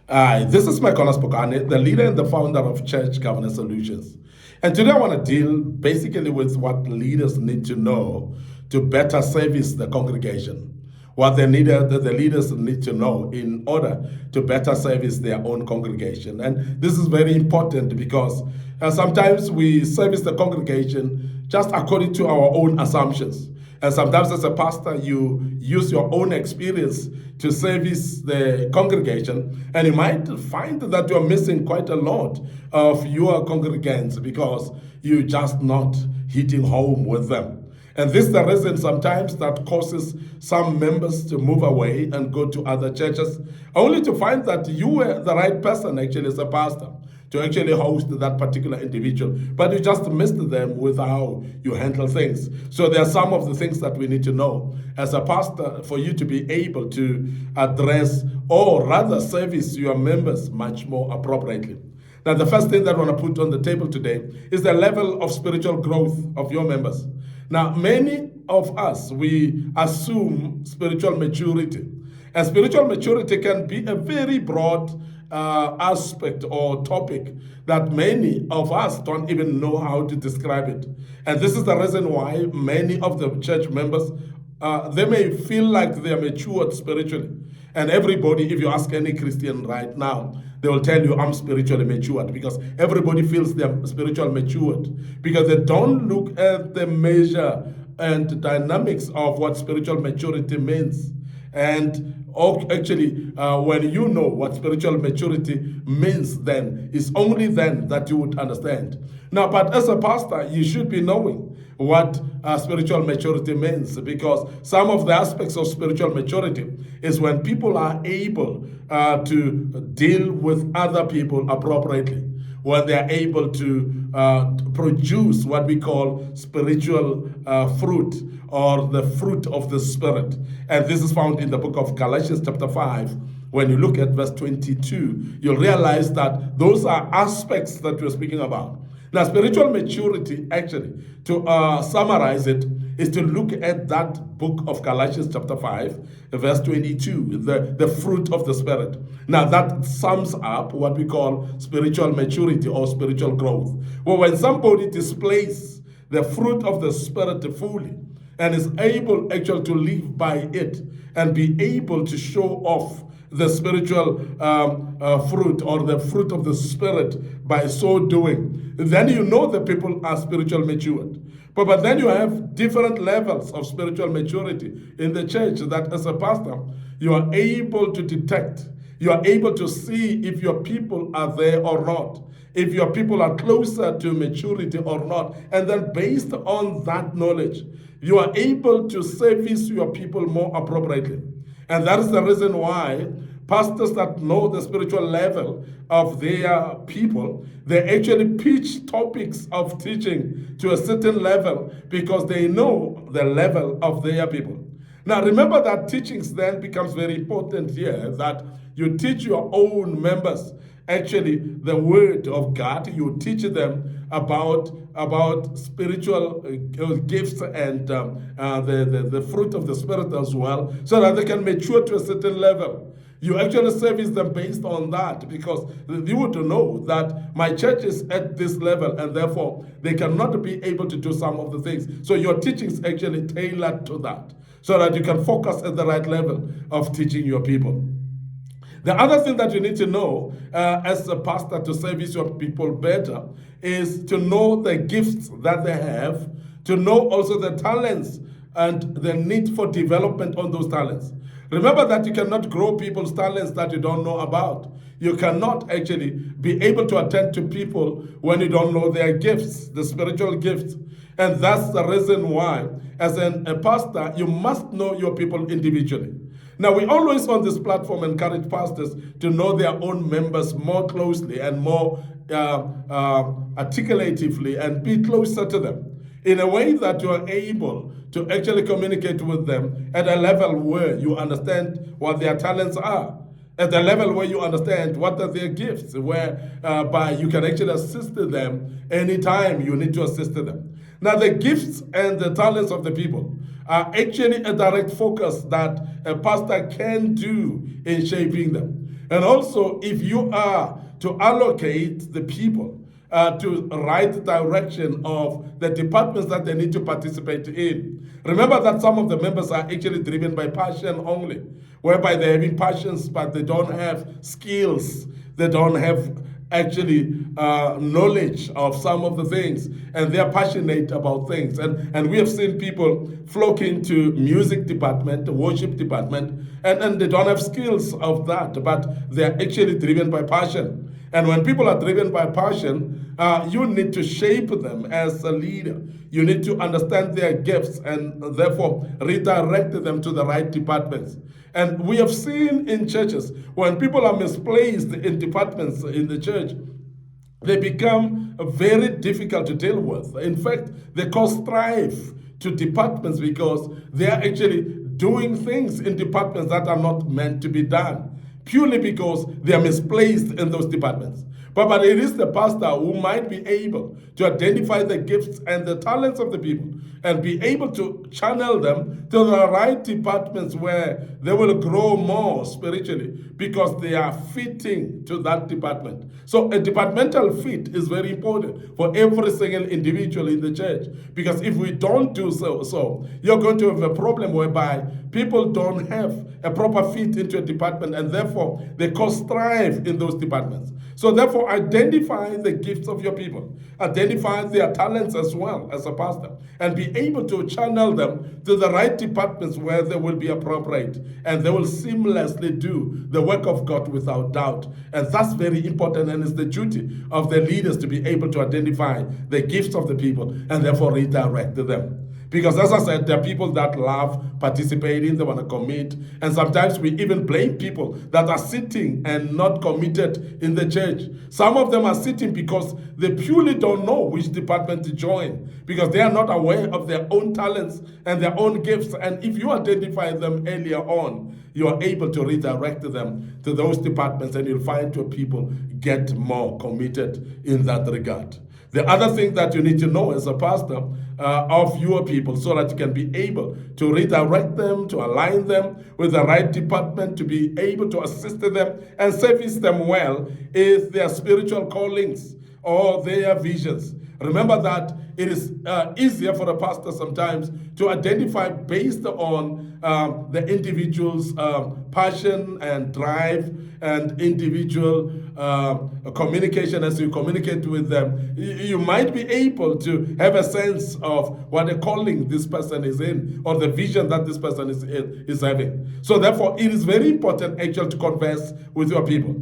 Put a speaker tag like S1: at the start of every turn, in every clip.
S1: Hi, this is MIcornus, Phokane, the leader and the founder of Church Governance Solutions. And today I want to deal basically with what leaders need to know to better service the congregation. What the leaders need to know in order to better service their own congregation. And this is very important because sometimes we service the congregation just according to our own assumptions. And sometimes, as a pastor, you use your own experience to service the congregation, and you might find that you're missing quite a lot of your congregants because you're just not hitting home with them. And this is the reason sometimes that causes some members to move away and go to other churches, only to find that you were the right person actually as a pastor to actually host that particular individual, but you just missed them with how you handle things. So there are some of the things that we need to know as a pastor for you to be able to address or rather service your members much more appropriately. Now, the first thing that I want to put on the table today is the level of spiritual growth of your members. Now, many of us, we assume spiritual maturity. And spiritual maturity can be a very broad aspect or topic that many of us don't even know how to describe it. And this is the reason why many of the church members, they may feel like they are matured spiritually. And everybody, if you ask any Christian right now, they will tell you, I'm spiritually matured, because everybody feels they're spiritually matured because they don't look at the measure and dynamics of what spiritual maturity means. And actually, when you know what spiritual maturity means, then it's only then that you would understand. Now, but as a pastor, you should be knowing what spiritual maturity means, because some of the aspects of spiritual maturity is when people are able to deal with other people appropriately, when they are able to produce what we call spiritual fruit, or the fruit of the Spirit. And this is found in the book of Galatians chapter 5. When you look at verse 22, you'll realize that those are aspects that we're speaking about. Now, spiritual maturity, actually, to summarize it, is to look at that book of Galatians chapter 5, verse 22, the fruit of the Spirit. Now, that sums up what we call spiritual maturity or spiritual growth. Well, when somebody displays the fruit of the Spirit fully, and is able actually to live by it and be able to show off the spiritual fruit or the fruit of the Spirit by so doing, then you know the people are spiritual matured. But then you have different levels of spiritual maturity in the church that as a pastor, you are able to detect, you are able to see if your people are there or not, if your people are closer to maturity or not. And then based on that knowledge, you are able to service your people more appropriately. And that is the reason why pastors that know the spiritual level of their people, they actually pitch topics of teaching to a certain level because they know the level of their people. Now remember that teachings then becomes very important here, that you teach your own members actually the word of God. You teach them about spiritual gifts and the fruit of the Spirit as well, so that they can mature to a certain level. You actually service them based on that, because you would know that my church is at this level and therefore they cannot be able to do some of the things. So your teaching is actually tailored to that, so that you can focus at the right level of teaching your people. The other thing that you need to know as a pastor to service your people better is to know the gifts that they have, to know also the talents and the need for development on those talents. Remember that you cannot grow people's talents that you don't know about. You cannot actually be able to attend to people when you don't know their gifts, the spiritual gifts. And that's the reason why, as a pastor, you must know your people individually. Now, we always on this platform encourage pastors to know their own members more closely and more articulatively, and be closer to them in a way that you are able to actually communicate with them at a level where you understand what their talents are, at the level where you understand what are their gifts, whereby you can actually assist them anytime you need to assist them. Now, the gifts and the talents of the people are actually a direct focus that a pastor can do in shaping them. And also, if you are to allocate the people to right direction of the departments that they need to participate in. Remember that some of the members are actually driven by passion only, whereby they're having passions, but they don't have skills. They don't have actually knowledge of some of the things, and they're passionate about things. And we have seen people flock into music department, worship department, and they don't have skills of that, but they're actually driven by passion. And when people are driven by passion, you need to shape them as a leader. You need to understand their gifts and therefore redirect them to the right departments. And we have seen in churches, when people are misplaced in departments in the church, they become very difficult to deal with. In fact, they cause strife to departments because they are actually doing things in departments that are not meant to be done, purely because they are misplaced in those departments. But it is the pastor who might be able to identify the gifts and the talents of the people and be able to channel them to the right departments where they will grow more spiritually because they are fitting to that department. So a departmental fit is very important for every single individual in the church, because if we don't do so, you're going to have a problem whereby people don't have a proper fit into a department, and therefore they cause strife in those departments. So therefore, identify the gifts of your people, identify their talents as well as a pastor, and be able to channel them to the right departments where they will be appropriate, and they will seamlessly do the work of God without doubt. And that's very important, and it's the duty of the leaders to be able to identify the gifts of the people and therefore redirect them. Because as I said, there are people that love participating, they want to commit, and sometimes we even blame people that are sitting and not committed in the church. Some of them are sitting because they purely don't know which department to join, because they are not aware of their own talents and their own gifts. And if you identify them earlier on, you are able to redirect them to those departments, and you'll find your people get more committed in that regard. The other thing that you need to know as a pastor of your people, so that you can be able to redirect them, to align them with the right department, to be able to assist them and service them well, is their spiritual callings or their visions. Remember that it is easier for a pastor sometimes to identify based on the individual's passion and drive and individual communication. As you communicate with them, you might be able to have a sense of what a calling this person is in, or the vision that this person is having. So therefore, it is very important actually to converse with your people.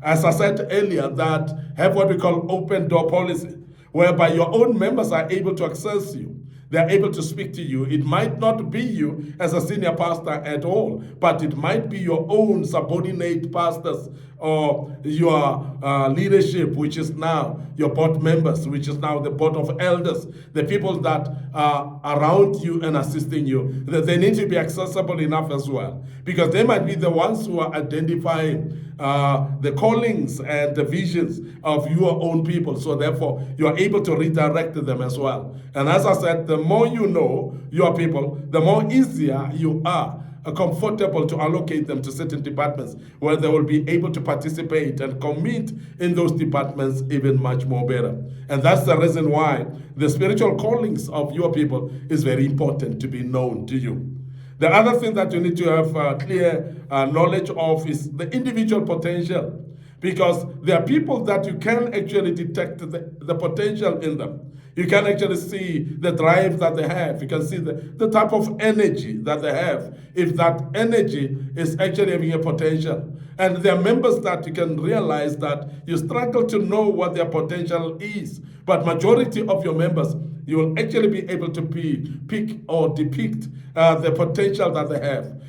S1: As I said earlier, that have what we call open door policy, whereby your own members are able to access you. They are able to speak to you. It might not be you as a senior pastor at all, but it might be your own subordinate pastors or your leadership, which is now your board members, which is now the board of elders, the people that are around you and assisting you. They need to be accessible enough as well, because they might be the ones who are identifying the callings and the visions of your own people. So therefore, you are able to redirect them as well. And as I said, the more you know your people, the more easier you are comfortable to allocate them to certain departments where they will be able to participate and commit in those departments even much more better. And that's the reason why the spiritual callings of your people is very important to be known to you. The other thing that you need to have clear knowledge of is the individual potential, because there are people that you can actually detect the potential in them. You can actually see the drive that they have. You can see the type of energy that they have, if that energy is actually having a potential. And there are members that you can realize that you struggle to know what their potential is. But majority of your members, you will actually be able to pick or depict the potential that they have.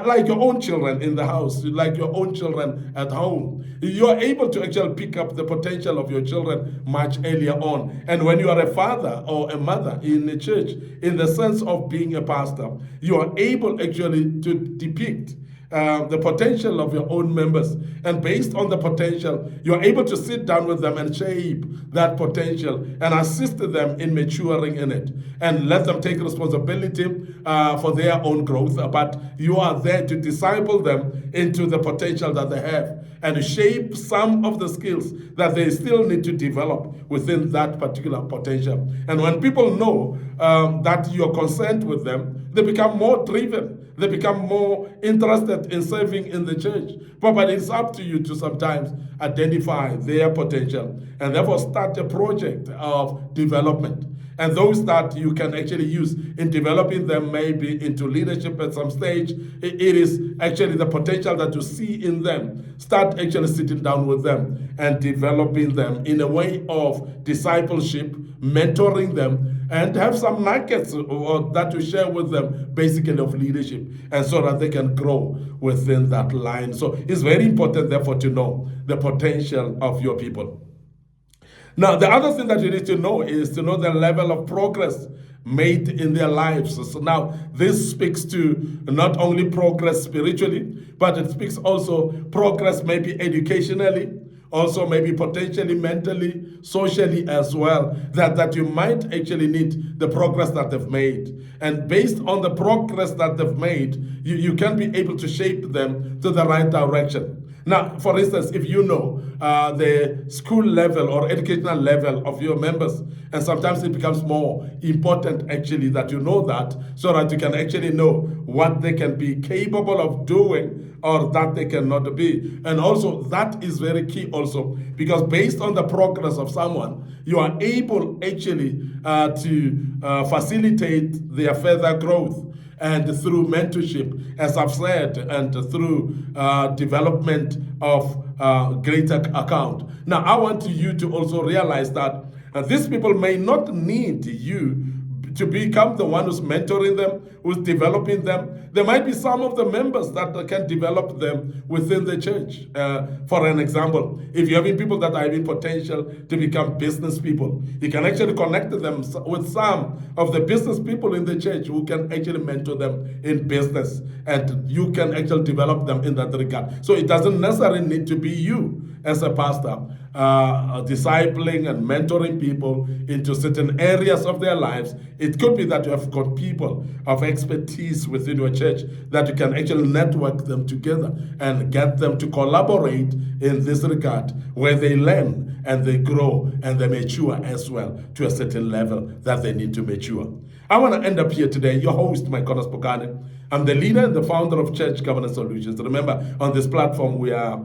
S1: Like your own children in the house, like your own children at home. You are able to actually pick up the potential of your children much earlier on. And when you are a father or a mother in the church, in the sense of being a pastor, you are able actually to depict the potential of your own members. And based on the potential, you're able to sit down with them and shape that potential and assist them in maturing in it and let them take responsibility for their own growth. But you are there to disciple them into the potential that they have and shape some of the skills that they still need to develop within that particular potential. And when people know that you're concerned with them, they become more driven. They become more interested in serving in the church. But it's up to you to sometimes identify their potential and therefore start a project of development. And those that you can actually use in developing them maybe into leadership at some stage, it is actually the potential that you see in them. Start actually sitting down with them and developing them in a way of discipleship, mentoring them, and have some nuggets that to share with them, basically of leadership, and so that they can grow within that line. So it's very important, therefore, to know the potential of your people. Now, the other thing that you need to know is to know the level of progress made in their lives. So now, this speaks to not only progress spiritually, but it speaks also progress maybe educationally, also maybe potentially mentally, socially as well, that you might actually need the progress that they've made. And based on the progress that they've made, you can be able to shape them to the right direction. Now, for instance, if you know the school level or educational level of your members, and sometimes it becomes more important actually that you know that, so that you can actually know what they can be capable of doing or that they cannot be. And also that is very key also, because based on the progress of someone, you are able actually to facilitate their further growth. And through mentorship, as I've said, and through development of greater account. Now, I want you to also realize that these people may not need you to become the one who's mentoring them, who's developing them. There might be some of the members that can develop them within the church. For an example, if you're having people that are having potential to become business people, you can actually connect them with some of the business people in the church who can actually mentor them in business, and you can actually develop them in that regard. So it doesn't necessarily need to be you as a pastor discipling and mentoring people into certain areas of their lives. It could be that you have got people of expertise within your church that you can actually network them together and get them to collaborate in this regard, where they learn and they grow and they mature as well to a certain level that they need to mature. I want to end up here today. Your host, MIcornus Phokane. I'm the leader and the founder of Church Governance Solutions. Remember, on this platform, we are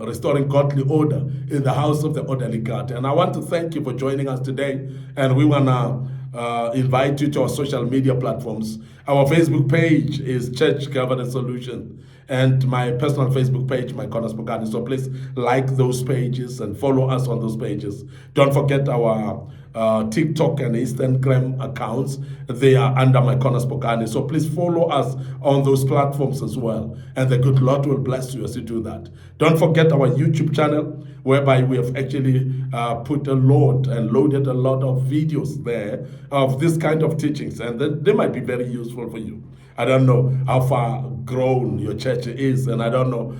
S1: restoring godly order in the house of the orderly God. And I want to thank you for joining us today. And we want to invite you to our social media platforms. Our Facebook page is Church Governance Solutions, and my personal Facebook page, MIcornus Phokane. So please like those pages and follow us on those pages. Don't forget our TikTok and Instagram accounts. They are under MIcornus Phokane. So please follow us on those platforms as well. And the good Lord will bless you as you do that. Don't forget our YouTube channel, whereby we have actually put a lot and loaded a lot of videos there of this kind of teachings. And they might be very useful for you. I don't know how far grown your church is, and I don't know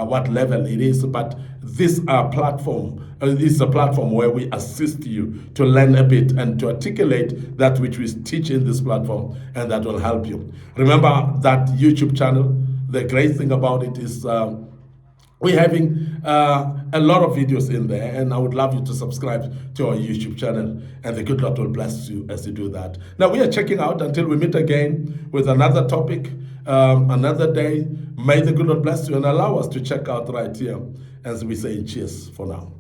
S1: what level it is, but this platform is a platform where we assist you to learn a bit and to articulate that which we teach in this platform, and that will help you. Remember that YouTube channel, the great thing about it is we're having a lot of videos in there, and I would love you to subscribe to our YouTube channel, and the good Lord will bless you as you do that. Now, we are checking out until we meet again with another topic, another day. May the good Lord bless you and allow us to check out right here as we say cheers for now.